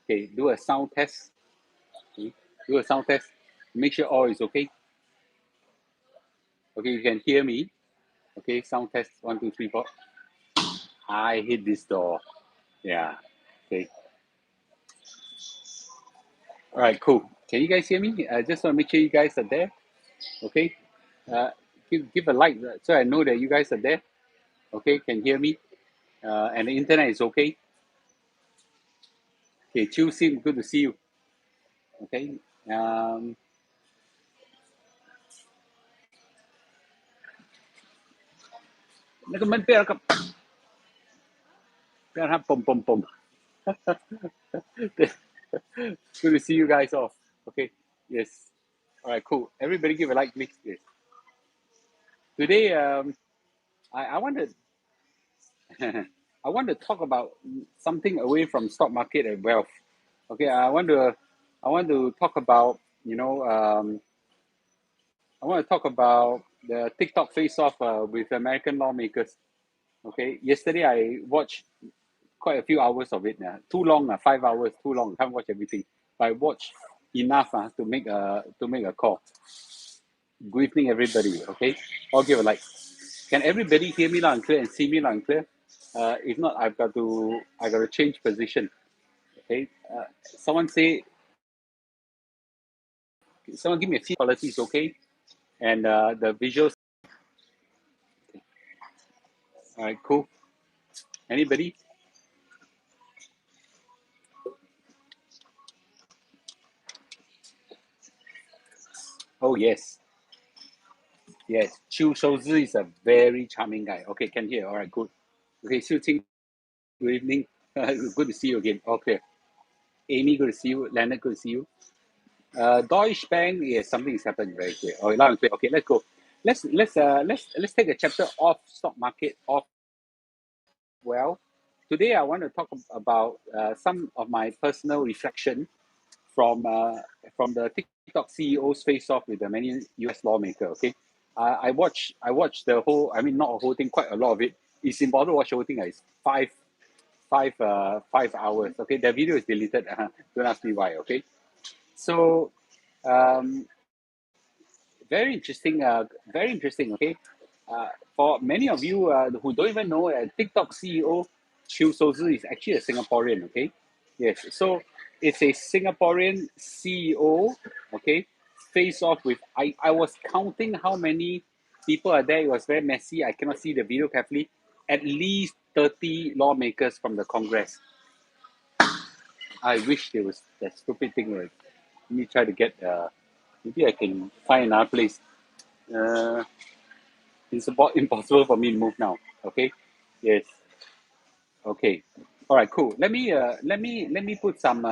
Okay, do a sound test. Okay, do a sound test. Make sure all is okay. Okay, you can hear me. Okay, sound test. 1, 2, 3, 4. I hit this door. Yeah. Okay. All right. Cool. Can you guys hear me? I just want to make sure you guys are there. Okay. Uh, give a like so I know that you guys are there. Okay. Can hear me. And the internet is okay. Okay. Chiu Sim, good to see you. Okay. Um. 那个门不要碰，不要它嘣嘣嘣。Good to see you guys off. Okay. Yes. All right. Cool. Everybody give a like, please. Yes. Today, I want to I want to talk about something away from stock market and wealth. Okay. I want to talk about I want to talk about the TikTok face off with American lawmakers. Okay. Yesterday I watched quite a few hours of it. Too long, 5 hours, too long. Can't watch everything. But I watched enough to make a call. Good evening, everybody. Okay, I'll give a like. Can everybody hear me loud and clear and see me loud and clear? If not, I got to change position. Okay. Someone give me a few qualities, okay? And the visuals. All right, cool. Anybody? Oh yes, yes. Shou is a very charming guy. Okay, can hear. All right, good. Okay, Xiu Qing, good evening. Good to see you again. Okay, Amy, good to see you. Leonard, good to see you. Deutsche Bank, yes, something is happening very clear. Oh, loud and clear. Okay, let's go. Let's take a chapter off stock market, off well. Today I want to talk about some of my personal reflection from uh, from the TikTok CEO's face off with the many US lawmaker. Okay, I watched the whole. I mean, not a whole thing, quite a lot of it. It's important to watch the whole thing. It's 5 hours. Okay, the video is deleted. Don't ask me why. Okay, so um, very interesting. Very interesting. Okay, for many of you who don't even know, TikTok CEO Shou is actually a Singaporean. Okay, yes. So it's a Singaporean CEO. Okay, face off with. I was counting how many people are there. It was very messy. I cannot see the video carefully. At least 30 lawmakers from the Congress. I wish there was that stupid thing. Right? Let me try to get. Maybe I can find another place. Uh, it's about impossible for me to move now. Okay. Yes. Okay. All right. Cool. Let me put some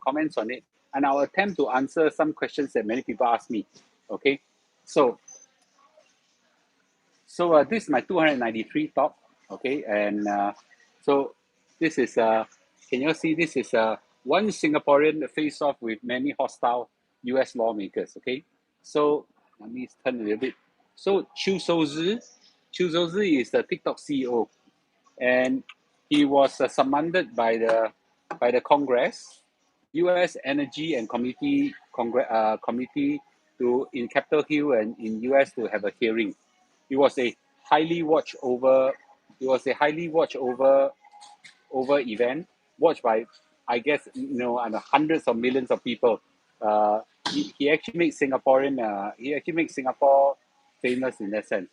comments on it, and I'll attempt to answer some questions that many people ask me. Okay. So this is my 293 top. Okay, and so this is can you see this is one Singaporean face off with many hostile U.S. lawmakers. Okay, so let me turn a little bit. So Chu Shouzi is the TikTok CEO, and he was summoned by the Congress, U.S. Energy and Committee to in Capitol Hill and in U.S. to have a hearing. It was a highly watched over. It was a highly watched over event, watched by I guess and hundreds of millions of people. He actually makes Singapore famous in that sense.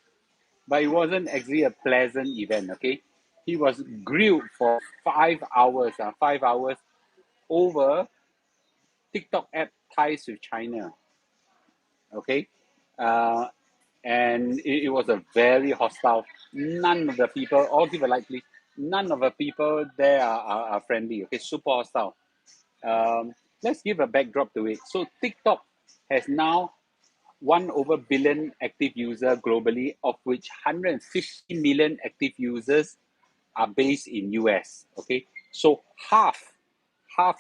But it wasn't actually a pleasant event. Okay, he was grilled for 5 hours. 5 hours over TikTok app ties with China. Okay, uh, and it was a very hostile. None of the people, all give a like, please. None of the people there are friendly. Okay, super hostile. Let's give a backdrop to it. So TikTok has now 1 over billion active user globally, of which 150 million active users are based in US. Okay, so half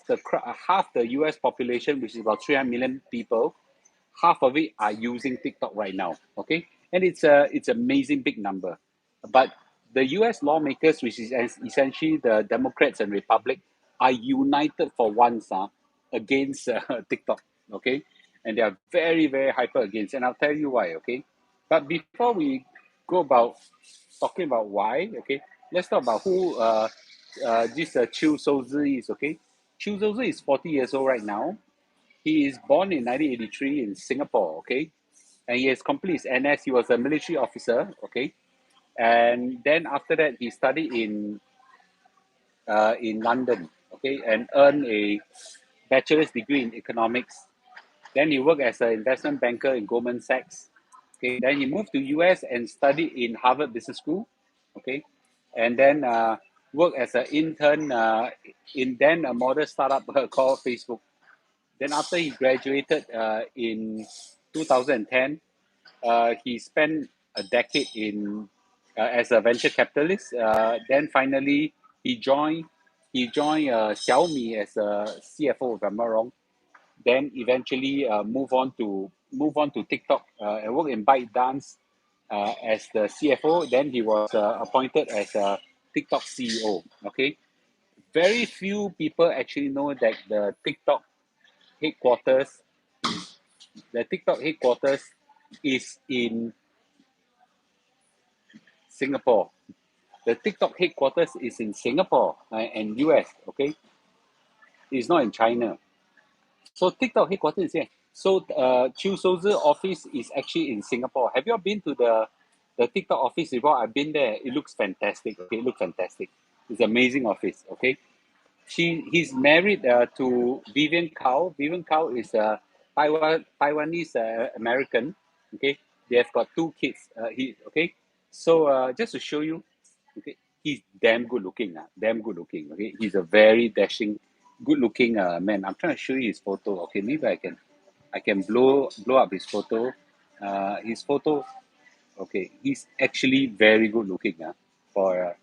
the US population, which is about 300 million people, half of it are using TikTok right now. Okay, and it's amazing big number, but the U.S. lawmakers, which is essentially the Democrats and Republic, are united for once against TikTok, okay? And they are very, very hyper against, and I'll tell you why, okay? But before we go about talking about why, okay, let's talk about who this Shou is, okay? Shou is 40 years old right now. He is born in 1983 in Singapore, okay? And he has completed his NS. He was a military officer, okay? And then after that, he studied in London, okay, and earned a bachelor's degree in economics. Then he worked as an investment banker in Goldman Sachs. Okay, then he moved to US and studied in Harvard Business School. Okay, and then worked as an intern in then a model startup called Facebook. Then after he graduated in 2010, he spent a decade in as a venture capitalist. Then finally he joined Xiaomi as a CFO, if I'm not wrong. Then eventually move on to TikTok and work in ByteDance as the CFO. Then he was appointed as a TikTok CEO. Okay, very few people actually know that headquarters, the TikTok headquarters is in Singapore. The TikTok headquarters is in Singapore and US. Okay, it's not in China. So TikTok headquarters is here. So Chiu Souza office is actually in Singapore. Have you all been to the TikTok office before? I've been there. It looks fantastic. Okay, it looks fantastic. It's an amazing office. Okay, he's married to Vivian Kao. Vivian Kao is a Taiwanese American. Okay, they have got two kids. So just to show you, okay, he's damn good looking. Damn good looking. Okay, he's a very dashing, good looking man. I'm trying to show you his photo. Okay, maybe I can blow up his photo. His photo. Okay, he's actually very good looking. For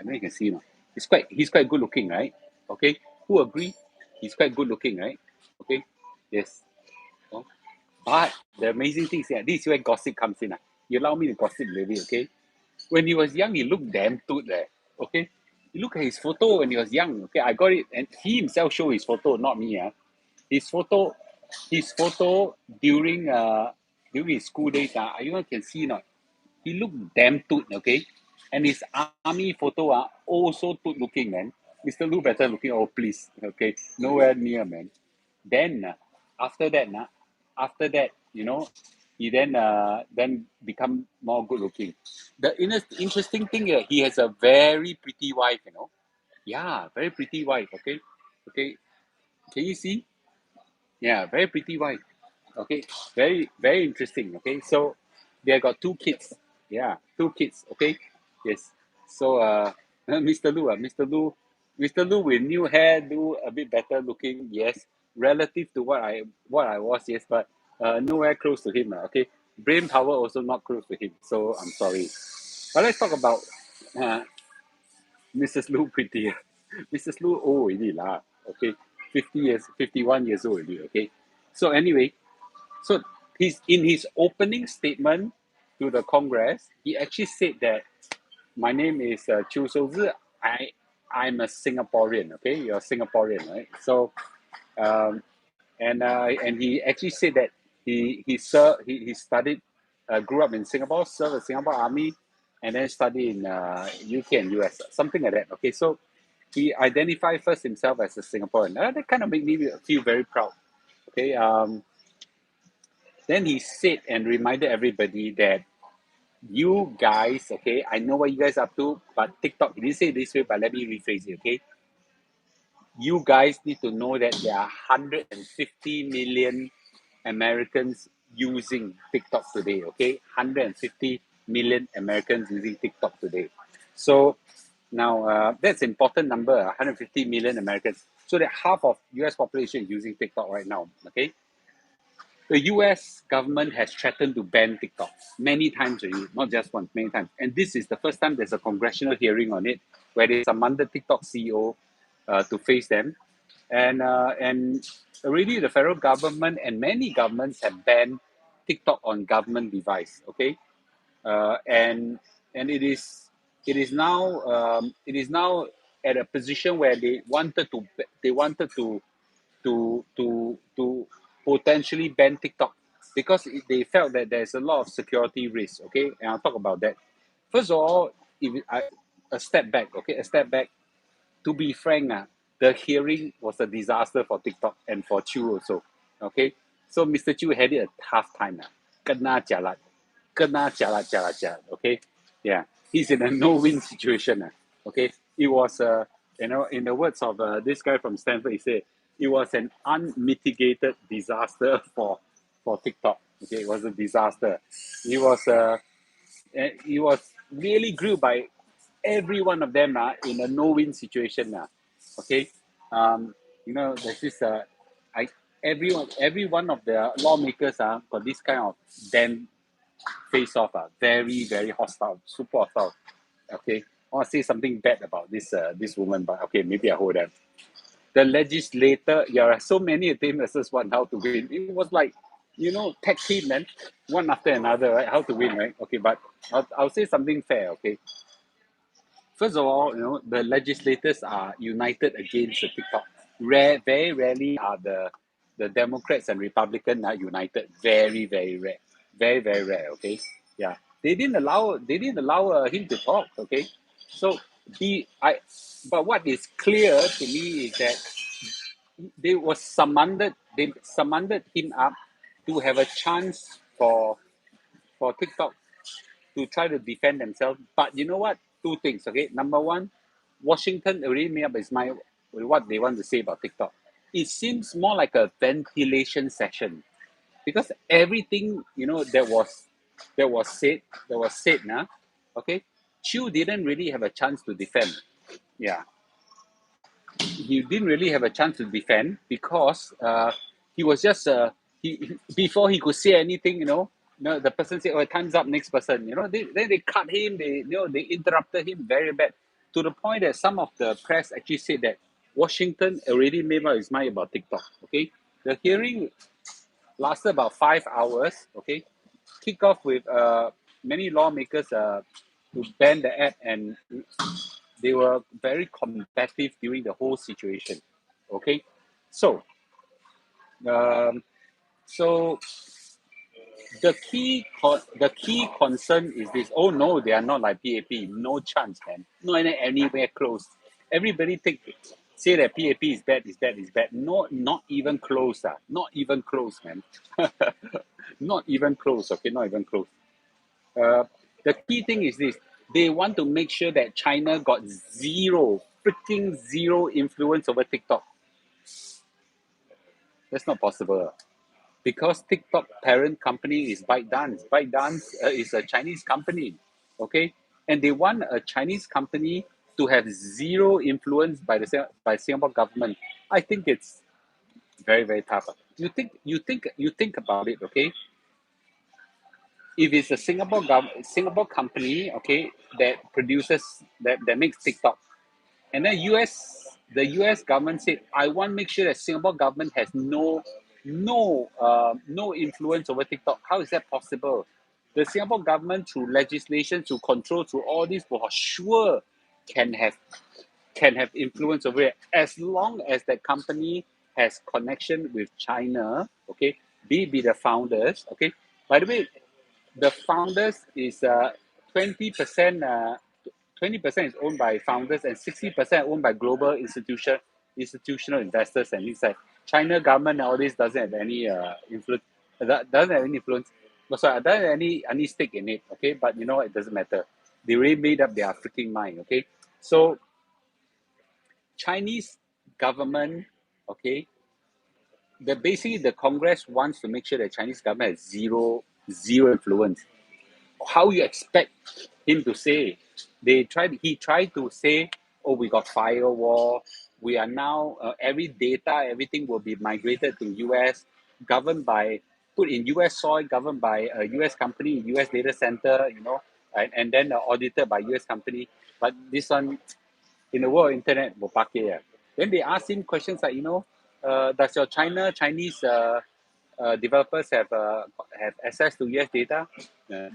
I know you can see now. He's quite good looking, right? Okay, who agree? He's quite good looking, right? Okay, yes. Oh, but the amazing thing is, this is where gossip comes in. You allow me to gossip, maybe, okay? When he was young, he looked damn good there. Okay, you look at his photo when he was young. Okay, I got it, and he himself showed his photo, not me. His photo, his photo during his school days. You can see not. He looked damn toot, okay? And his army photo also toot looking, man. Mr. Lu better looking, oh please, okay? Nowhere near, man. Then after that, he then become more good looking. The interesting thing here, he has a very pretty wife. Yeah, very pretty wife, okay? Okay, can you see? Yeah, very pretty wife. Okay, very very interesting. Okay, so they got two kids. Yeah, two kids. Okay, yes. So Mr. Lu with new hair, do a bit better looking. Yes, relative to what I was. Yes, but nowhere close to him. Okay, brain power also not close to him. So I'm sorry. But let's talk about uh, Mrs. Lu prettier. Mrs. Lu old already lah. Okay, 50 years, 51 years old already. Okay, so anyway, so in his opening statement to the Congress, he actually said that my name is Chiu Shouzi. I'm a Singaporean. Okay, you're a Singaporean, right? So um, and he actually said that he studied, grew up in Singapore, served the Singapore Army, and then studied in UK and US, something like that. Okay, so he identified first himself as a Singaporean. That kind of made me feel very proud. Okay, then he said and reminded everybody that you guys, okay, I know what you guys are up to, but TikTok, he didn't say it this way, but let me rephrase it, okay? You guys need to know that there are 150 million Americans using TikTok today, okay? 150 million Americans using TikTok today. So now that's an important number, 150 million Americans. So that half of US population is using TikTok right now, okay? The US government has threatened to ban TikTok many times already, not just once, many times. And this is the first time there's a congressional hearing on it, where they summoned the TikTok CEO to face them. And already the federal government and many governments have banned TikTok on government device. Okay, and it is now at a position where they wanted to potentially ban TikTok because they felt that there's a lot of security risk. Okay, and I'll talk about that. First of all, if I, a step back, okay, a step back. To be frank, the hearing was a disaster for TikTok and for Chu also. Okay, so Mr. Chu had it a tough time. Kena jalat. Okay, yeah, he's in a no-win situation. Okay, it was in the words of this guy from Stanford, he said it was an unmitigated disaster for TikTok. Okay, it was a disaster. It was he was really grilled by every one of them in a no-win situation. Okay, there's this I every one of the lawmakers got this kind of damn face off very hostile, super hostile. Okay, I want to say something bad about this woman, but okay, maybe I hold them. The legislator, there are so many team versus one, how to win. It was like, tag team, man, one after another, right? How to win, right? Okay, but I'll say something fair, okay? First of all, the legislators are united against the TikTok. Very rarely are the Democrats and Republicans are united. Very rare. Very rare. Okay, yeah. They didn't allow him to talk. Okay, so But what is clear to me is that They summoned him up to have a chance for TikTok to try to defend themselves. But you know what? Two things, okay? Number one, Washington already made up its mind with what they want to say about TikTok. It seems more like a ventilation session because everything that was said now, okay. Chu didn't really have a chance to defend. Yeah, he didn't really have a chance to defend because he was just before he could say anything, the person said, "Oh, time's up, next person." They cut him. They interrupted him very bad to the point that some of the press actually said that Washington already made up his mind about TikTok. Okay, the hearing lasted about 5 hours. Okay, kick off with many lawmakers to ban the app, and they were very combative during the whole situation. Okay, so um, so the key concern is this. Oh no, they are not like PAP. No chance, man. Not anywhere close. Everybody say that PAP is bad. No, not even close. Not even close, man. Not even close. Okay, not even close. Uh, the key thing is this: they want to make sure that China got freaking zero influence over TikTok. That's not possible because TikTok parent company is ByteDance. ByteDance is a Chinese company, okay, and they want a Chinese company to have zero influence by Singapore government. I think it's very tough. You think about it, okay? If it's a Singapore company, okay, that makes TikTok, and then the US government said, I want to make sure that Singapore government has no influence over TikTok. How is that possible? The Singapore government, through legislation, through control, through all this, for sure can have influence over it as long as that company has connection with China. Okay, be the founders. Okay, by the way, the founders is 20%. 20% is owned by founders and 60% owned by global institutional investors and inside. China government nowadays doesn't have any influence. Doesn't have any influence. Sorry, doesn't have any stake in it. Okay, but you know what? It doesn't matter. They already made up their freaking mind. Okay, so Chinese government. Okay, basically the Congress wants to make sure that Chinese government has zero influence. How you expect him to say? He tried to say, oh, we got firewall, we are now everything will be migrated to US, governed by put in US soil, governed by a US company, US data center, and then audited by US company. But this one, in the world of internet, will then they ask him questions like, does your Chinese developers have access to US data?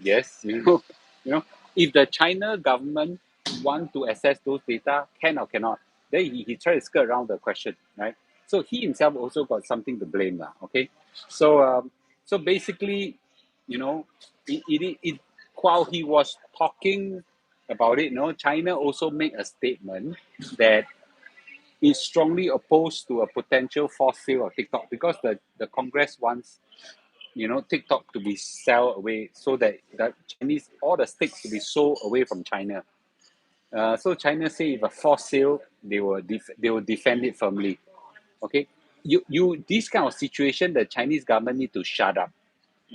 Yes, you know, if the China government want to access those data, can or cannot. Then he tried to skirt around the question, right? So he himself also got something to blame, lah. Okay, so so basically, you know, while he was talking about it, China also made a statement that is strongly opposed to a potential forced sale of TikTok because the Congress wants TikTok to be sold away so that the Chinese all the stakes to be sold away from China. So China say if a forced sale, they will defend it firmly. Okay, you this kind of situation, the Chinese government need to shut up.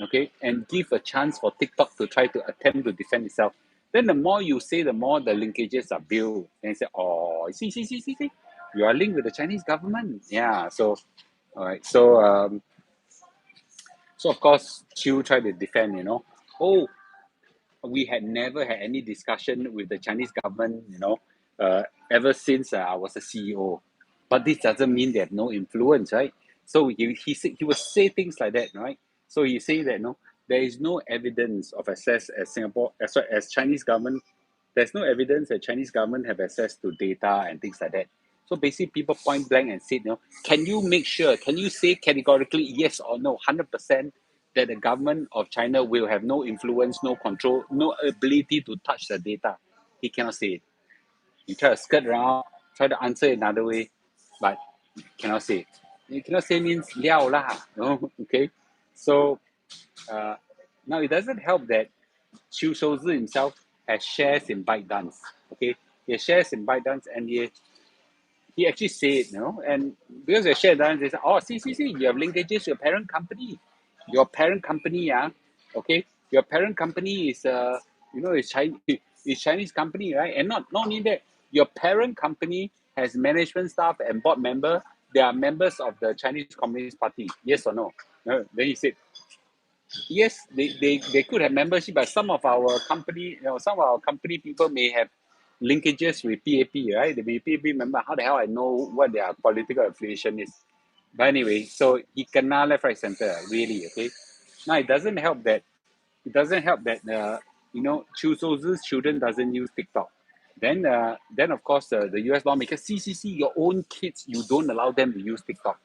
Okay, and give a chance for TikTok to try to attempt to defend itself. Then the more you say, the more the linkages are built. And you say, oh, see, you are linked with the Chinese government. Yeah, so all right, so of course Chiu tried to defend. Oh, we had never had any discussion with the Chinese government, ever since I was a CEO. But this doesn't mean they have no influence, right? So he would say things like that, right? So he say that no, there is no evidence of access as Singapore as Chinese government. There's no evidence that Chinese government have access to data and things like that. So basically, people point blank and said, can you make sure? Can you say categorically yes or no, 100%? That the government of China will have no influence, no control, no ability to touch the data. He cannot say it. He try to skirt around, try to answer it another way, but cannot say it. You cannot say means liao lah, okay? So uh, now it doesn't help that Shou himself has shares in ByteDance, okay? He has shares in ByteDance and he actually said, and because they share done, they say, oh, see, you have linkages to your parent company. Your parent company, okay, your parent company is, is Chinese, is Chinese company, right? And not only that, your parent company has management staff and board member. They are members of the Chinese Communist Party. Yes or no? No. Then he said, yes, they could have membership, but some of our company, some of our company people may have linkages with PAP, right? They may be PAP member. How the hell I know what their political affiliation is? But anyway, so he kena left, right, center, really, okay? Now it doesn't help that Chu Shou's children doesn't use TikTok. Then of course the US lawmakers, see, your own kids, you don't allow them to use TikTok.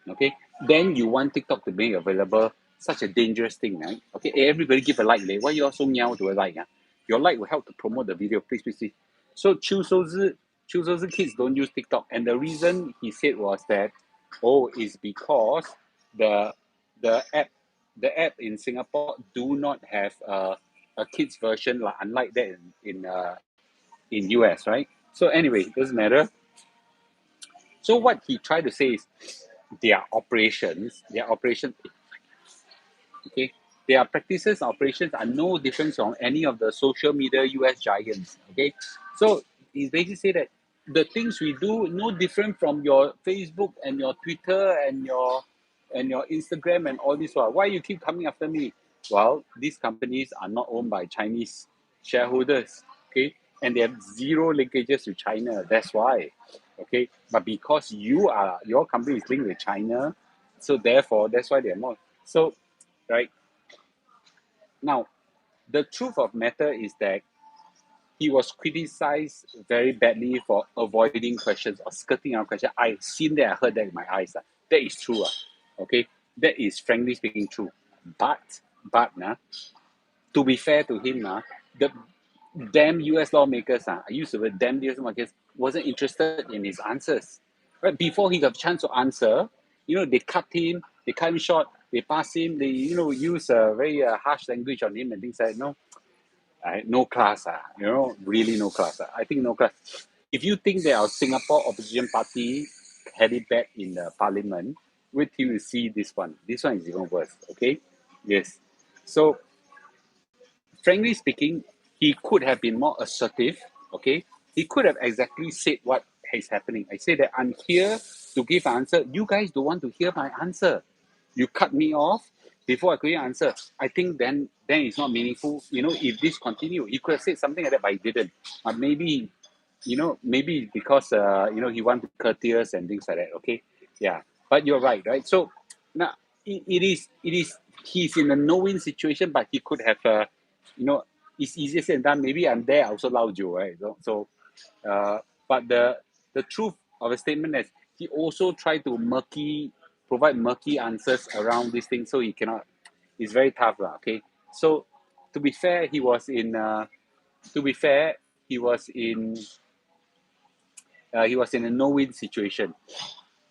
Okay, then you want TikTok to be available, such a dangerous thing, right? Okay, everybody give a like, leh. Why you all so meow to a like? Your like will help to promote the video, please. So Chu Shou's kids don't use TikTok, and the reason he said was that, is because the the app in Singapore do not have a kids version, like unlike that in US, right? So anyway, doesn't matter. So what he tried to say is their operations, okay, their practices and operations are no different from any of the social media US giants, okay. So he basically say that the things we do no different from your Facebook and your Twitter and your Instagram and all this. Why you keep coming after me? Well, these companies are not owned by Chinese shareholders, okay, and they have zero linkages to China. That's why, okay. But because your company is linked with China, so therefore that's why they're more. So, right now, the truth of matter is that he was criticized very badly for avoiding questions or skirting around questions. I seen that, I heard that with my eyes. That is true. Okay, that is frankly speaking true. But to be fair to him, the damn US lawmakers, I use the word damn US lawmakers, wasn't interested in his answers. Right before he got a chance to answer, they cut him short, they pass him, they use a very harsh language on him and things like that. No, no class, really no class. I think no class. If you think that our Singapore opposition party had it bad in the parliament, wait till you see this one. This one is even worse. Okay, yes. So frankly speaking, he could have been more assertive, okay? He could have exactly said what is happening. I say that I'm here to give an answer. You guys don't want to hear my answer. You cut me off before I could answer. I think then it's not meaningful. If this continue, he could have said something like that, but he didn't. Maybe because he wanted to be courteous and things like that. Okay, yeah. But you're right? So now it is he's in a no-win situation, but he could have it's easier said than done. Maybe I'm there, I also lao Joe, right? Uh, but the truth of a statement is he also tried to provide murky answers around this thing, so he cannot. It's very tough, lah. Okay, so to be fair, he was in. To be fair, he was in. He was in a no-win situation.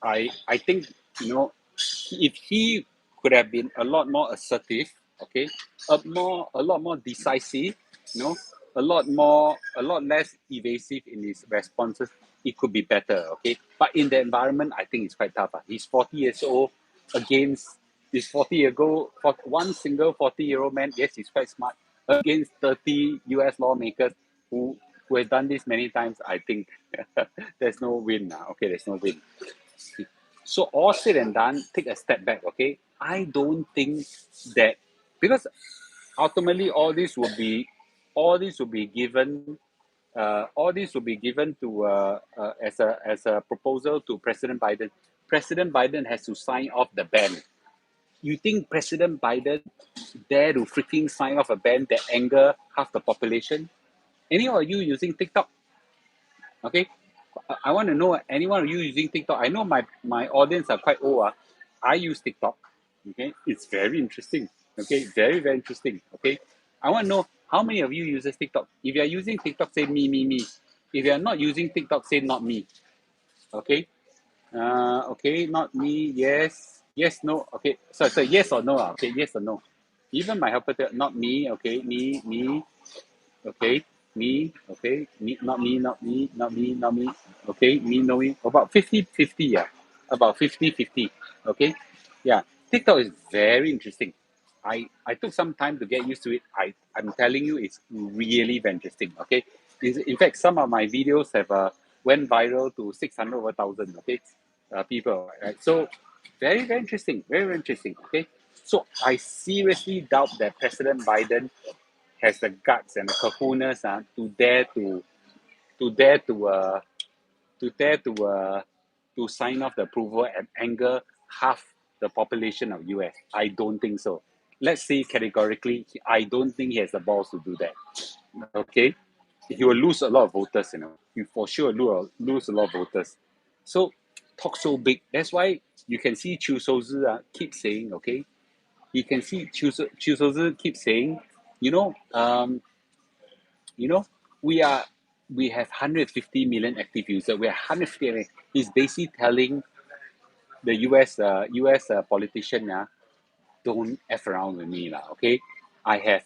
I think, if he could have been a lot more assertive, okay, a lot more decisive, you know, a lot less evasive in his responses, it could be better, okay. But in the environment, I think it's quite tough. He's 40 years old against this 40 year old, for one single 40-year-old man. Yes, he's quite smart against 30 US lawmakers who has done this many times. I think there's no win now. Okay, there's no win. So all said and done, take a step back. Okay, I don't think that, because ultimately all this will be given all this will be given to as a proposal to President Biden. President Biden has to sign off the ban. You think President Biden dare to freaking sign off a ban that anger half the population? Any of you using TikTok? Okay, I want to know anyone of you using TikTok. I know my audience are quite old. I use TikTok. Okay, it's very interesting. Okay, very very interesting. Okay, I want to know how many of you uses TikTok. If you are using TikTok, say me me me. If you are not using TikTok, say not me. Okay, okay, not me. Yes, yes, no. Okay, so yes or no. Okay, yes or no. Even my helper, not me. Okay, me. Okay, me, okay, me, not me, not me, not me, not me, okay, me, no me, about 50-50, yeah, about 50-50, okay, yeah, TikTok is very interesting. I took some time to get used to it. I'm telling you, it's really very interesting, okay. In fact, some of my videos have went viral to 600 over 1,000, okay, people, right? So, very, very interesting, very, very interesting, okay. So, I seriously doubt that President Biden has the guts and the cojones to dare to to dare to sign off the approval and anger half the population of US. I don't think so. Let's say categorically, I don't think he has the balls to do that. Okay, he will lose a lot of voters. He for sure lose a lot of voters. So talk so big. That's why you can see Chu Shou keep saying, okay, you can see Chu Shou keep saying, you know, you know, we are we have 150 million active users. We are 150 million. He's basically telling the US politician, don't F around with me, lah, okay? I have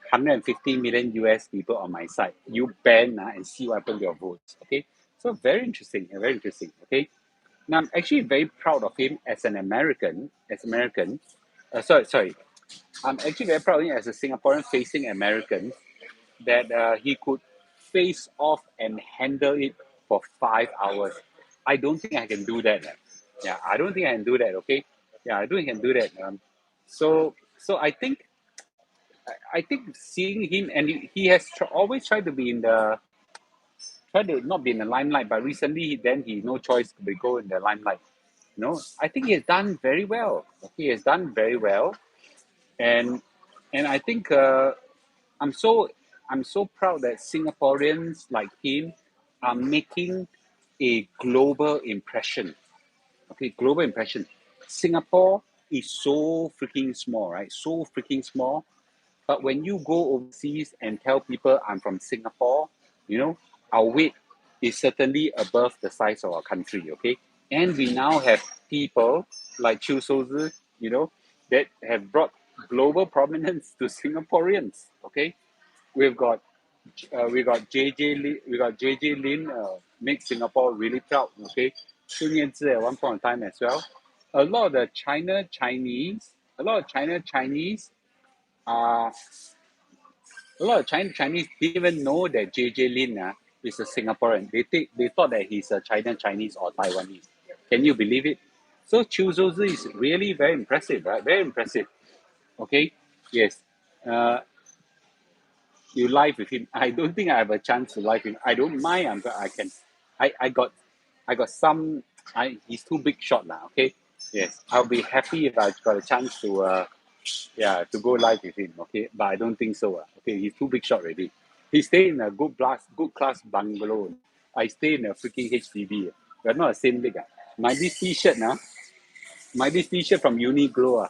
150 million US people on my side. You ban and see what happens to your votes, okay? So very interesting, very interesting, okay? Now I'm actually very proud of him as an American, sorry. I'm actually very proud of him as a Singaporean facing American, that he could face off and handle it for 5 hours. I don't think I can do that. Yeah, I don't think I can do that. Okay. Yeah, I don't think I can do that. So I think seeing him, and he has always tried to be in the try to not be in the limelight, but recently then he no choice to go in the limelight. I think he has done very well. He has done very well, and I think I'm so I'm so proud that Singaporeans like him are making a global impression. Okay, global impression. Singapore is so freaking small, right? So freaking small. But when you go overseas and tell people I'm from Singapore, our weight is certainly above the size of our country, okay? And we now have people like Chiu Sozi, that have brought global prominence to Singaporeans, okay? We've got JJ Lin, make Singapore really proud. Okay, Sun Yanzi at one point in time as well. A lot of the a lot of uh, Chinese didn't even know that JJ Lin is a Singaporean. They thought that he's a Chinese or Taiwanese. Can you believe it? So Chu Zhuzi is really very impressive, right? Very impressive. Okay, yes. Uh, you live with him. I don't think I have a chance to live him. I don't mind. I can. I got some. He's too big shot now. Okay. Yes, I'll be happy if I got a chance to. Yeah, to go live with him, okay? But I don't think so. Okay, he's too big shot already. He stay in a good class bungalow. I stay in a freaking HDB. We're not the same league. My this t-shirt now, my this t-shirt from Uniqlo.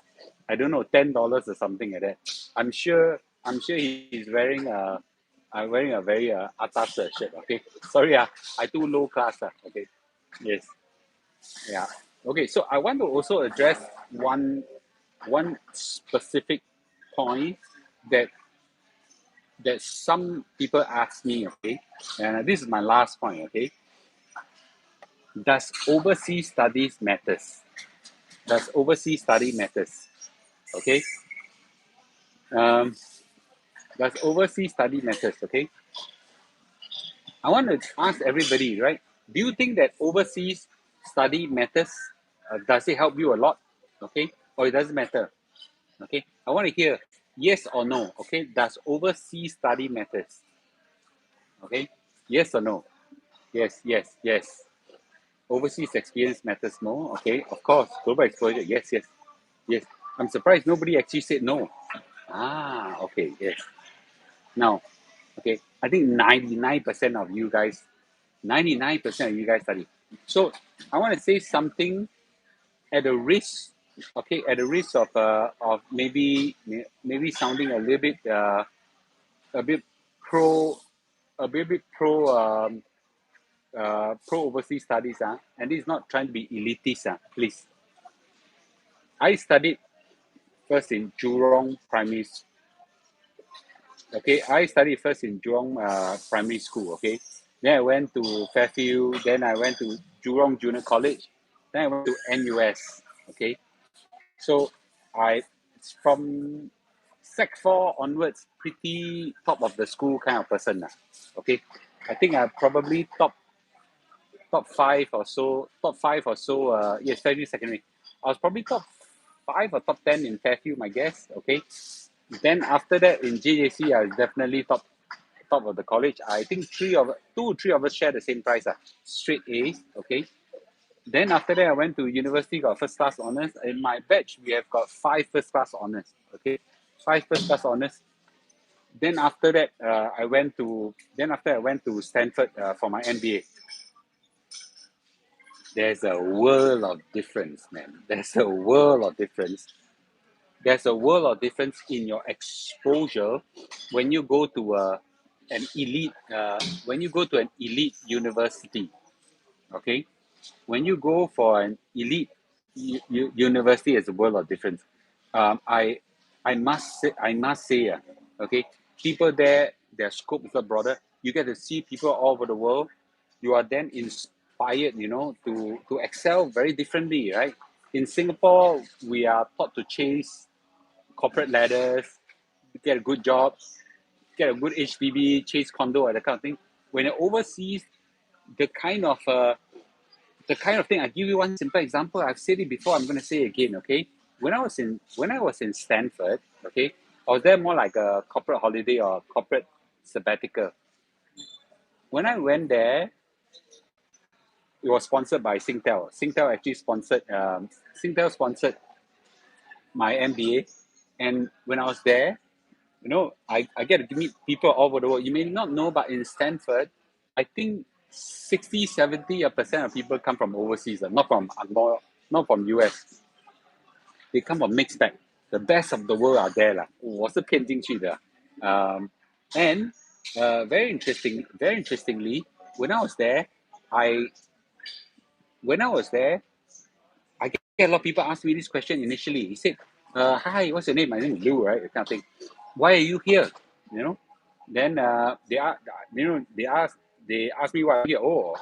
I don't know, $10 or something like that. I'm sure he's wearing a very atas shirt, okay? Sorry, I too low class. Okay. Yes. Yeah. Okay, so I want to also address one specific point that some people ask me, okay, and this is my last point, okay. Does overseas studies matters? Does overseas study matters? Okay. Um, does overseas study matters? Okay. I want to ask everybody, right? Do you think that overseas study matters? Does it help you a lot? Okay, or it doesn't matter? Okay, I want to hear yes or no. Okay, does overseas study matters? Okay, yes or no? Yes, yes, yes. Overseas experience matters more. Okay, of course. Global exposure. Yes, yes, yes. I'm surprised nobody actually said no. Okay, yes. Now, okay, I think 99% of you guys, 99% of you guys study. So I want to say something at the risk, okay, at the risk of maybe sounding a bit pro, a bit pro pro overseas studies, and this is not trying to be elitist, please. I studied first in Jurong Primary. Okay, I studied first in Jurong Primary School. Okay, then I went to Fairfield. Then I went to Jurong Junior College. Then I went to NUS. Okay, so I from Sec 4 onwards, pretty top of the school kind of person. Okay, I think I probably top five or so, yes, Fairfield Secondary. I was probably top 5 or top 10 in Fairfield, my guess. Okay. Then after that in JJC, I was definitely top of the college. I think two or three of us share the same prize, straight A's. Okay. Then after that, I went to university, got first class honors. In my batch, we have got 5 first class honors. Okay, 5 first class honors. Then after that, I went to Stanford for my MBA. There's a world of difference, man. There's a world of difference. There's a world of difference in your exposure when you go to an elite university. Okay, when you go for an elite university, is a world of difference. Um, I I must say, okay, people there, their scope is a lot broader. You get to see people all over the world. You are then inspired, to excel very differently, right? In Singapore, we are taught to chase corporate ladders, get a good job, get a good HPB, chase condo, that kind of thing. When you're overseas, the kind of thing. I give you one simple example. I've said it before. I'm going to say it again. Okay. When I was in Stanford, okay, I was there more like a corporate holiday or corporate sabbatical. When I went there, it was sponsored by Singtel. Singtel sponsored my MBA, and when I was there, I get to meet people all over the world. You may not know, but in Stanford, I think 60-70% of people come from overseas, not from US. They come from mixed bag. The best of the world are there 我是骗进去的. And very interestingly, when I was there, I when I was there, I get a lot of people ask me this question initially. He said, "Hi, what's your name? My name is Lou, right?" That kind of thing. Why are you here? You know. Then they ask me why I'm here. Oh,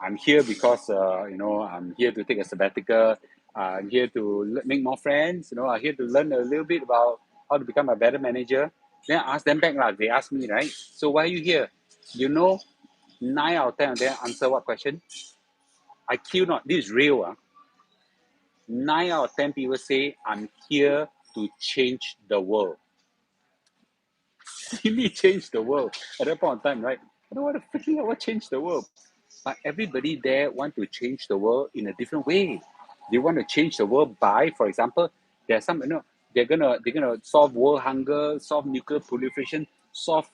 I'm here because I'm here to take a sabbatical. I'm here to make more friends. I'm here to learn a little bit about how to become a better manager. Then I ask them back lah. They ask me, right. So why are you here? You know, 9 out of 10 of them answer what question? I kill not. This is real. 9 out of 10 people say I'm here to change the world. See me change the world at that point in time, right? I don't want to freaking what change the world. But everybody there want to change the world in a different way. They want to change the world by, for example, there's some, they're gonna solve world hunger, solve nuclear proliferation, solve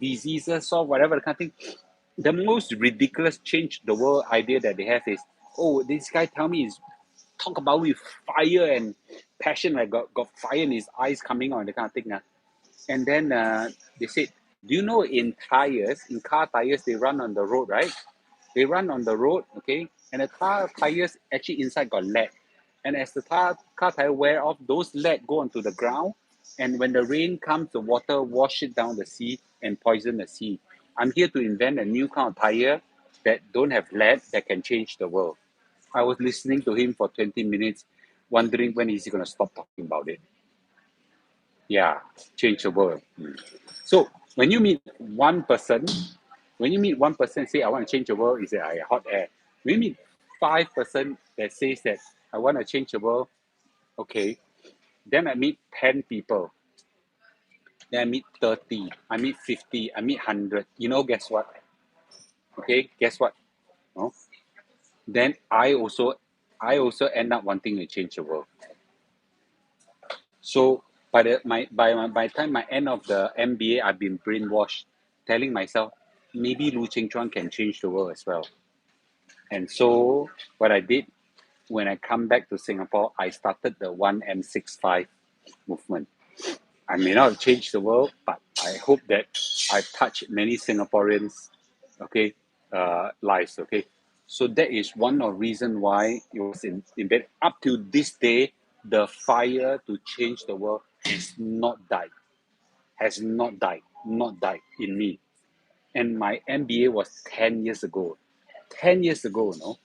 diseases, solve whatever kind of thing. The most ridiculous change the world idea that they have is, oh, this guy tell me is talk about with fire and passion, like got fire in his eyes coming on, the kind of thing. And then they said, do you know in tires, in car tires, they run on the road, right? They run on the road, okay? And the car tires actually inside got lead. And as the car tire wear off, those lead go onto the ground. And when the rain comes, the water wash it down the sea and poison the sea. I'm here to invent a new kind of tire that don't have lead that can change the world. I was listening to him for 20 minutes, wondering when is he going to stop talking about it. Yeah, change the world. So when you meet one person, say, I want to change the world, is a hot air. When you meet 5% that says that I want to change the world, okay, then I meet 10 people. Then I meet 30, I meet 50, I meet 100. Guess what? Okay, guess what? No? Then I also end up wanting to change the world. So by the time my end of the MBA, I've been brainwashed, telling myself maybe Lu Ching Chuan can change the world as well. And so what I did when I come back to Singapore, I started the 1M65 movement. I may not have changed the world, but I hope that I've touched many Singaporeans, okay, lives, okay. So that is one of the reason why it was in bed. Up to this day, the fire to change the world not died in me. And my MBA was 10 years ago. 10 years ago, no?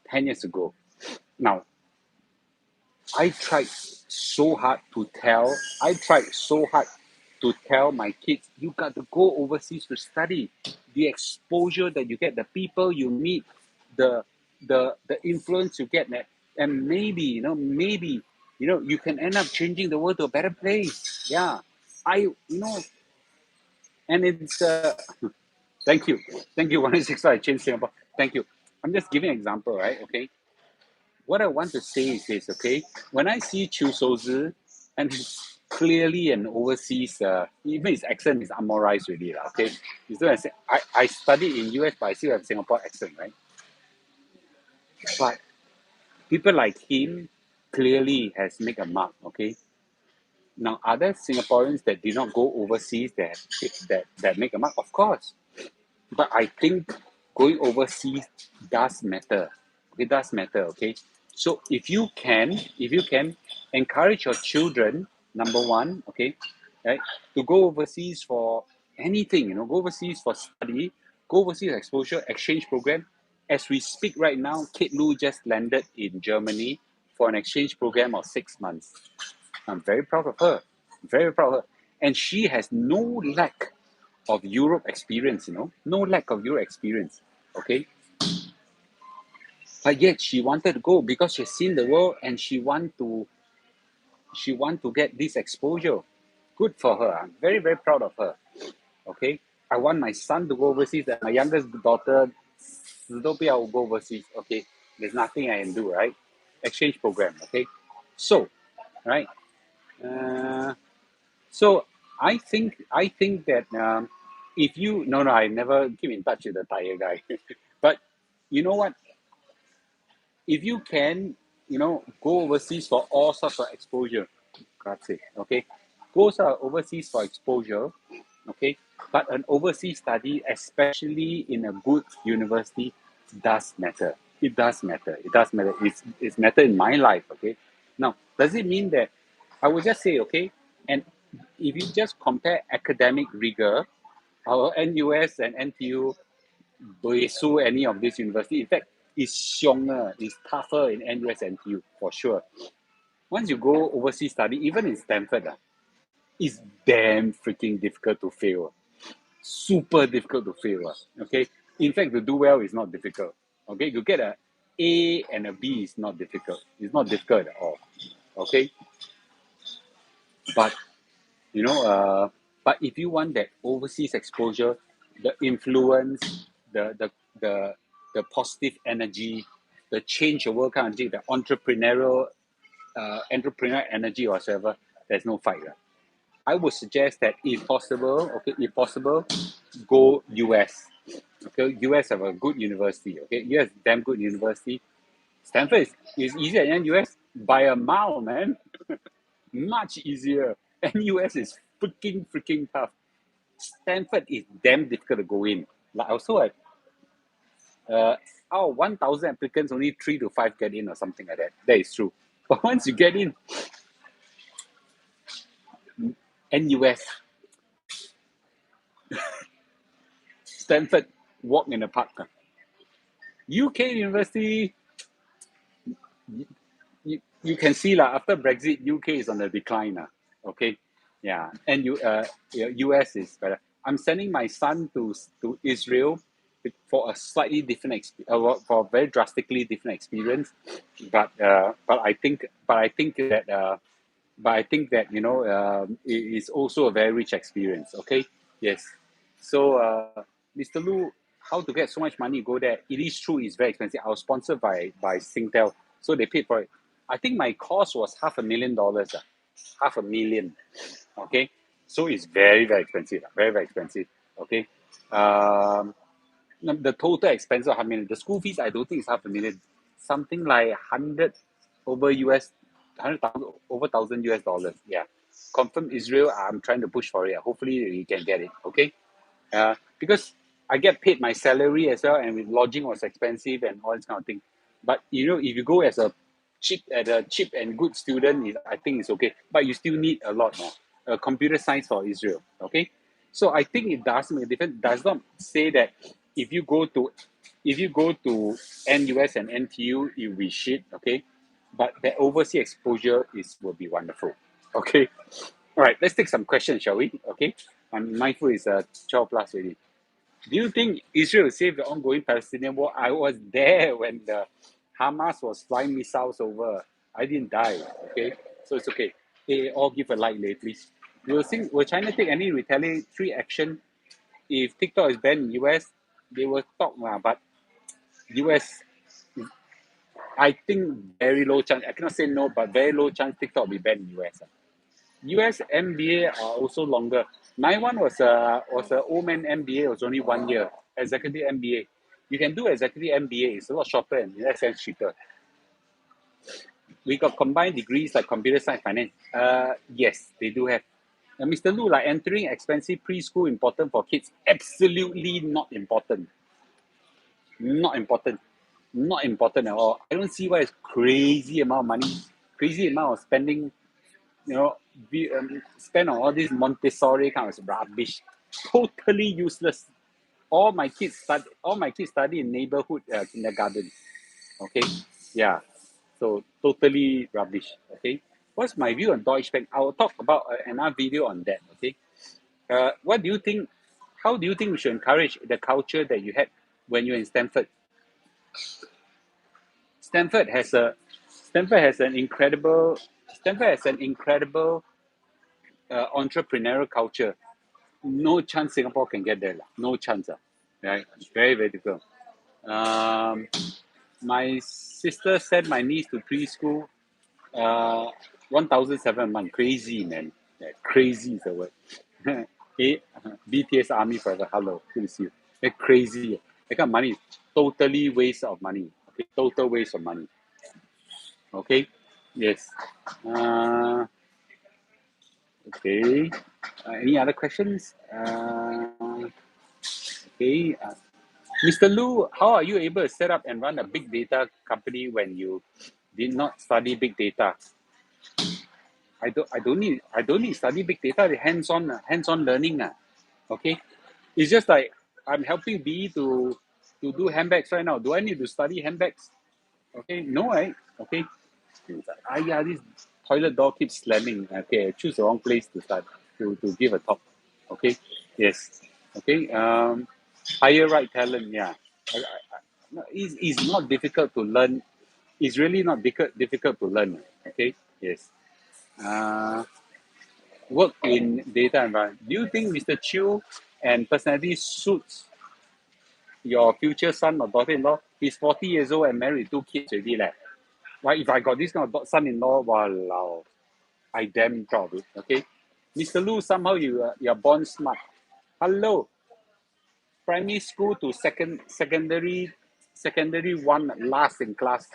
10 years ago. Now, I tried so hard to tell my kids, you got to go overseas to study. The exposure that you get, the people you meet, the the influence you get, and maybe you can end up changing the world to a better place. Yeah. I and it's thank you. Thank you, 165 Change Singapore. Thank you. I'm just giving an example, right? Okay. What I want to say is this, okay? When I see Chu Shou, and he's clearly an overseas, even his accent is amorized already, okay? You still have, I studied in US, but I still have Singapore accent, right? But people like him clearly has made a mark, okay? Now, are there Singaporeans that did not go overseas that make a mark? Of course. But I think going overseas does matter. It does matter, okay? So if you can encourage your children, number one, okay, right, to go overseas for anything, go overseas for study, go overseas exposure, exchange program. As we speak right now, Kate Lu just landed in Germany for an exchange program of 6 months. I'm very proud of her. Very proud of her. And she has no lack of Europe experience, no lack of Europe experience, okay? But yet she wanted to go because she's seen the world and she want to get this exposure. Good for her. I'm very, very proud of her, okay? I want my son to go overseas and my youngest daughter, 死都不要 go overseas, okay? There's nothing I can do, right? Exchange program, okay? So, right? Uh, So I think that if you no, I never keep in touch with the tire guy, but you know what? If you can, go overseas for all sorts of exposure. God's sake, okay, go overseas for exposure, okay. But an overseas study, especially in a good university, does matter. It does matter. It does matter. It's matter in my life, okay. Now, does it mean that I would just say, okay, and if you just compare academic rigor, our NUS and NTU sue any of this university. In fact, it's stronger, it's tougher in NUS and NTU for sure. Once you go overseas study, even in Stanford, it's damn freaking difficult to fail. Super difficult to fail. Okay. In fact, to do well is not difficult. Okay, you get a A and a B is not difficult. It's not difficult at all. Okay, but you know, but if you want that overseas exposure, the influence, the the positive energy, the change the world kind of energy, the entrepreneurial energy or whatever, there's no fight. I would suggest that if possible, go US. Okay, US have a good university. Okay, US damn good university. Stanford is easier than US by a mile, man. Much easier. And US is freaking tough. Stanford is damn difficult to go in. Like also out of 1,000 applicants, only 3 to 5 get in or something like that. That is true. But once you get in, NUS, Stanford, walk in the park. UK university, you can see after Brexit, UK is on the decline. Okay, yeah, and US is better. I'm sending my son to Israel for a slightly different for a very drastically different experience, but I think that it is also a very rich experience. Okay, yes. So, Mr. Lu, how to get so much money? Go there. It is true. It's very expensive. I was sponsored by Singtel, so they paid for it. I think my cost was $500,000. 500,000. Okay, so it's very expensive. Very expensive. Okay, um, the total expense of 500,000. The school fees I don't think is 500,000. Something like 100 over US, 100,000 over $1,000. Yeah, confirm Israel. I'm trying to push for it. Hopefully we can get it. Okay. Because I get paid my salary as well, and with lodging was expensive and all this kind of thing. But if you go as a cheap and good student, I think it's okay. But you still need a lot more. Computer science for Israel. Okay, so I think it does make a difference. Does not say that if you go to NUS and NTU, it will be shit. Okay, but the overseas exposure will be wonderful. Okay, all right. Let's take some questions, shall we? Okay, I'm mindful it's 12 plus already. Do you think Israel will save the ongoing Palestinian war? I was there when the Hamas was flying missiles over. I didn't die, okay? So it's okay. Hey, all give a like, please. Will China take any retaliatory action if TikTok is banned in US? They will talk, but US, I think very low chance. I cannot say no, but very low chance TikTok will be banned in US. US MBA are also longer. My one was a old man MBA. It was only 1 year. Executive MBA. You can do executive MBA. It's a lot shorter and in that sense cheaper. We got combined degrees like computer science, finance. Yes, they do have. Mr. Lu, like entering expensive preschool important for kids? Absolutely not important. Not important. Not important at all. I don't see why it's crazy amount of money, crazy amount of spending spend on all this Montessori kind of rubbish. Totally useless. All my kids study in neighborhood kindergarten. Okay, yeah. So totally rubbish. Okay. What's my view on Deutsche Bank? I will talk about another video on that. Okay. What do you think? How do you think we should encourage the culture that you had when you're in Stanford? Stanford has a Stanford has an incredible entrepreneurial culture. No chance Singapore can get there. No chance. Right? It's very difficult. My sister sent my niece to preschool. 1,700 a month. Crazy, man. Yeah, crazy is the word. BTS Army Forever. Hello. Good to see you. They're crazy. That kind of money is totally waste of money. Okay. Total waste of money. Okay. Yes. Okay. Any other questions? Okay. Mr. Lu, how are you able to set up and run a big data company when you did not study big data? I don't need to study big data. The hands-on learning. Okay. It's just like I'm helping B to do handbags right now. Do I need to study handbags? Okay. No, right? Okay. Yeah, this toilet door keeps slamming. Okay, I choose the wrong place to start to give a talk. Okay. Yes. Okay. Hire right talent. Yeah. It's not difficult to learn. It's really not difficult to learn. Okay. Yes. Work in data environment. Do you think Mr. Chiu and personality suits your future son or daughter-in-law? He's 40 years old and married 2 kids already. Why if I got this kind of son-in-law, wow. I damn proud of it. Okay, Mr. Lu, somehow you're born smart. Hello, primary school to secondary one last in class.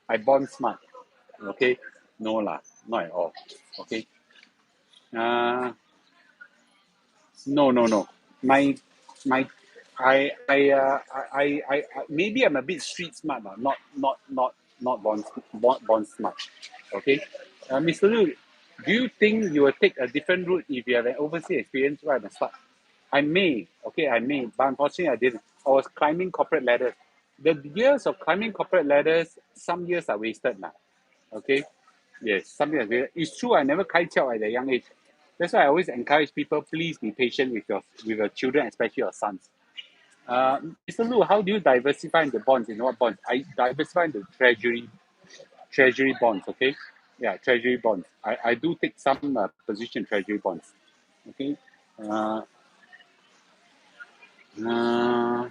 I born smart. Okay, no lah, not at all. Okay, uh, no. My maybe I'm a bit street smart, not born smart. Okay, Mr. Lu, do you think you will take a different route if you have an overseas experience right at the start? I may, okay, I may, but unfortunately I didn't. I was climbing corporate ladders. The years of climbing corporate ladders, some years are wasted now. Okay, yes, something like that. It's true. I never kai chiao at a young age. That's why I always encourage people. Please be patient with your children, especially your sons. Mr. Lu, how do you diversify into bonds? In what bonds? I diversify into treasury bonds. Okay, yeah, treasury bonds. I do take some position treasury bonds. Okay, uh, uh,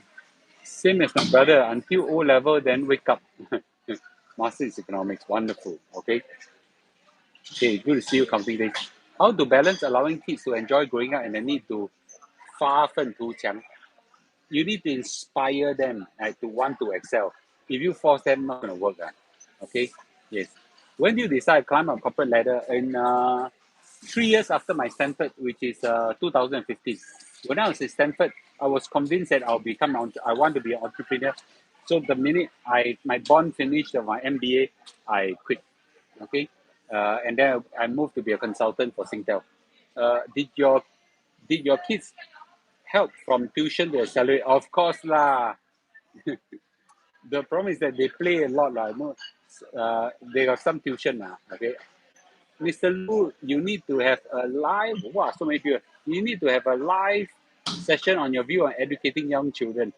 same as my brother until O level, then wake up. Master's economics, wonderful. Okay, okay, good to see you counting days. How to balance allowing kids to enjoy growing up and the need to 发愤图强? You need to inspire them to want to excel. If you force them, not going to work. Okay, yes. When do you decide to climb a corporate ladder? In 3 years after my Stanford, which is 2015. When I was in Stanford, I was convinced that I want to be an entrepreneur. So the minute my bond finished of my MBA, I quit. Okay, and then I moved to be a consultant for Singtel. Did your kids help from tuition to accelerate? Of course lah. The problem is that they play a lot lah. No, they got some tuition lah. Okay, Mr. Lu, you need to have a live. Wow, so many people. You need to have a live session on your view on educating young children.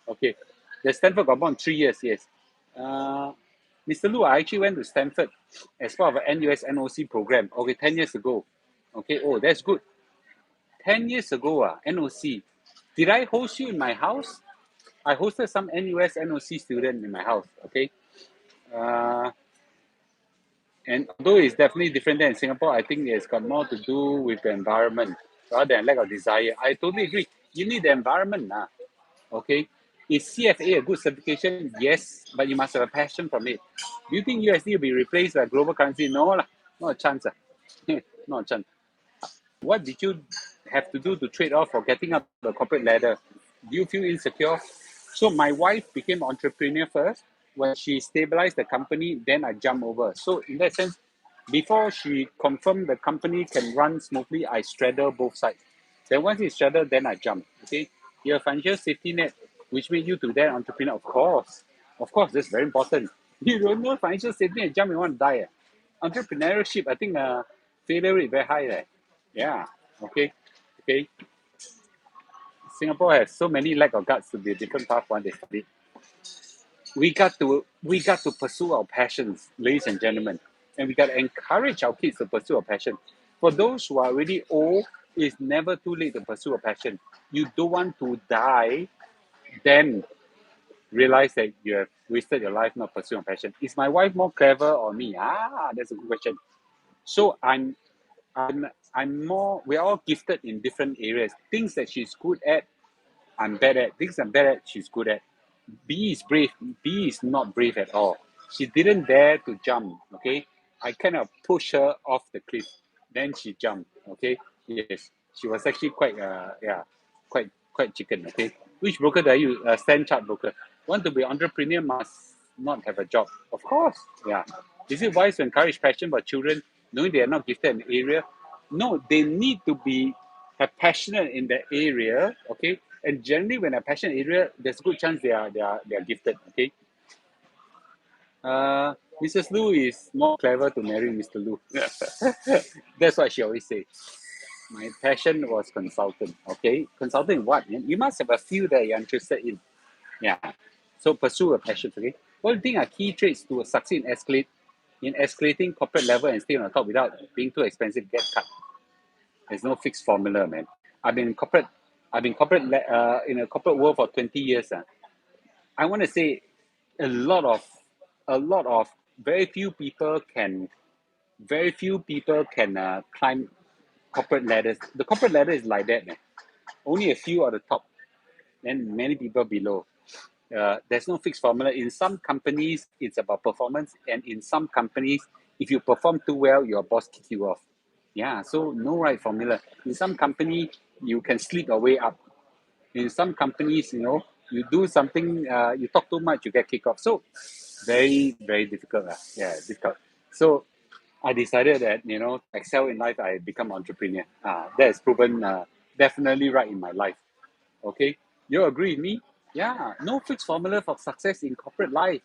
Okay, the Stanford got born 3 years. Yes, Mr. Lu, I actually went to Stanford as part of an NUS NOC program. Okay, 10 years ago. Okay, oh that's good. 10 years ago, NOC. Did I host you in my house? I hosted some NUS NOC student in my house. Okay, and although it's definitely different than in Singapore, I think it's got more to do with the environment rather than lack of desire. I totally agree. You need the environment. Okay. Is CFA a good certification? Yes, but you must have a passion from it. Do you think USD will be replaced by global currency? No, lah, not a chance. Not a chance. What did you have to do to trade off for getting up the corporate ladder? Do you feel insecure? So my wife became an entrepreneur first. When she stabilized the company, then I jumped over. So in that sense, before she confirmed the company can run smoothly, I straddle both sides. Then once it's straddled, then I jump. Okay, your financial safety net, which made you to that entrepreneur. Of course, that's very important. You don't know financial safety net, jump, you want to die. Entrepreneurship, I think failure rate very high there. Yeah. Okay. Singapore has so many lack of guts to be a different path when they study. We got to pursue our passions, ladies and gentlemen, and we got to encourage our kids to pursue a passion. For those who are really old, it's never too late to pursue a passion. You don't want to die, then realize that you have wasted your life not pursuing a passion. Is my wife more clever or me? That's a good question. So I'm more. We're all gifted in different areas. Things that she's good at, I'm bad at. Things I'm bad at, she's good at. B is brave. B is not brave at all. She didn't dare to jump. Okay, I kind of pushed her off the cliff. Then she jumped. Okay, yes, she was actually quite chicken. Okay, which broker do I use? Stand chart broker. Want to be entrepreneur must not have a job. Of course, yeah. Is it wise to encourage passion for children, knowing they are not gifted in the area? No, they need to be have passionate in the area. Okay, and generally, when a passionate area, there's a good chance they are gifted. Okay. Mrs. Lu is more clever to marry Mr. Lu. That's what she always say. My passion was consultant. Okay, consultant in what? You must have a field that you're interested in. Yeah. So pursue a passion. Okay. What do you think are key traits to succeed in escalating corporate level and stay on the top without being too expensive? Get cut. There's no fixed formula, man. I've been in corporate. In a corporate world for 20 years. I want to say a lot of very few people can very few people can climb corporate ladders. The corporate ladder is like that. Only a few at the top, then many people below. There's no fixed formula. In some companies, it's about performance, and in some companies, if you perform too well, your boss kicks you off. Yeah, so no right formula. In some company, you can sleep your way up. In some companies, you do something, you talk too much, you get kicked off. So very, very difficult. Yeah, difficult. So I decided that, excel in life, I become entrepreneur. That has proven definitely right in my life. Okay, you agree with me? Yeah, no fixed formula for success in corporate life.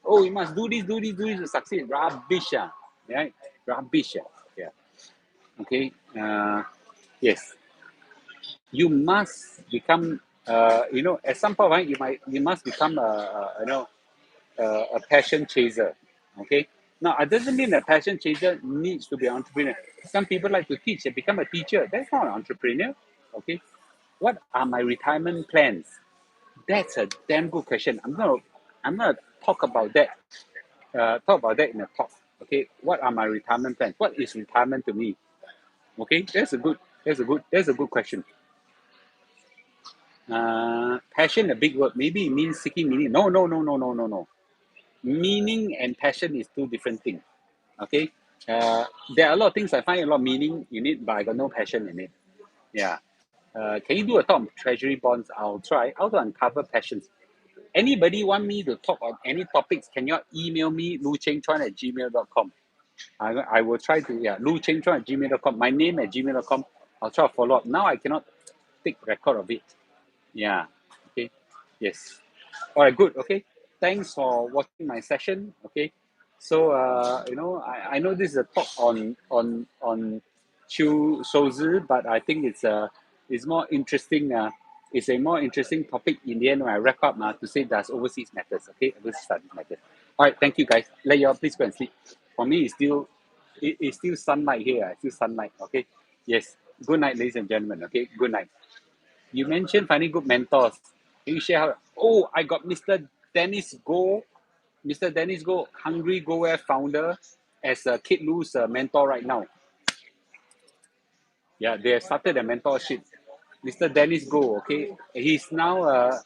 Oh, you must do this, do this, do this to succeed. Rubbish, right? Rubbish, yeah. Okay. Yes, you must become. At some point, right, you must become a passion chaser. Okay. Now, it doesn't mean a passion chaser needs to be an entrepreneur. Some people like to teach and become a teacher. That's not an entrepreneur. Okay. What are my retirement plans? That's a damn good question. I'm gonna talk about that. Talk about that in a talk. Okay, what are my retirement plans? What is retirement to me? Okay, that's a good question. Passion, a big word. Maybe it means seeking meaning. No, no, no, no, no, no, no. Meaning and passion is two different things. Okay, there are a lot of things I find a lot of meaning in it, but I got no passion in it. Yeah. Can you do a talk on treasury bonds? I'll try. How to uncover passions. Anybody want me to talk on any topics, can you email me, luchengchuan@gmail.com. I will try to, luchengchuan@gmail.com. My name at gmail.com. I'll try to follow up. Now I cannot take record of it. Yeah. Okay. Yes. All right, good. Okay. Thanks for watching my session. Okay. So I know this is a talk on Shou, but I think it's more interesting. It's a more interesting topic in the end when I wrap up to say does overseas matters. Okay, overseas studies matters. All right, thank you guys. Let you all please go and sleep. For me, it's still sunlight here. It's still sunlight. Okay. Yes. Good night, ladies and gentlemen. Okay. Good night. You mentioned finding good mentors. Can you share how? Oh, I got Dennis Go, Mr. Dennis Go, Hungry Go Where founder, as Kid Lu's mentor right now. Yeah, they have started a mentorship. Mr. Dennis Go, okay, he's now a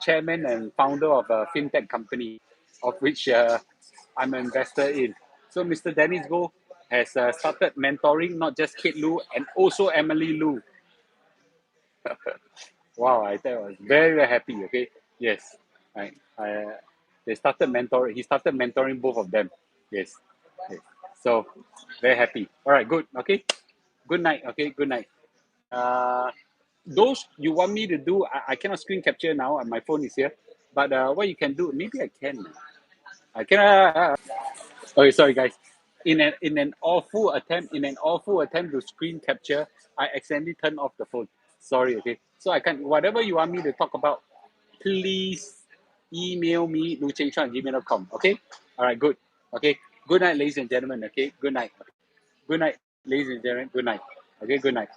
chairman and founder of a fintech company, of which I'm an investor in. So Mr. Dennis Go has started mentoring not just Kid Lu and also Emily Lu. Wow, I tell you, I was very, very happy. Okay, yes, I they started mentoring. He started mentoring both of them. Yes, yes. So very happy. All right, good. Okay, good night. Okay, good night. Uh, those you want me to do, I cannot screen capture now, and my phone is here. But what you can do, maybe I can. I can. Okay, sorry guys. In an awful attempt to screen capture, I accidentally turned off the phone. Sorry, okay. So I can whatever you want me to talk about, please email me luchengchuan@gmail.com. Okay? Alright, good. Okay. Good night, ladies and gentlemen. Okay, good night. Good night, ladies and gentlemen. Good night. Okay, good night.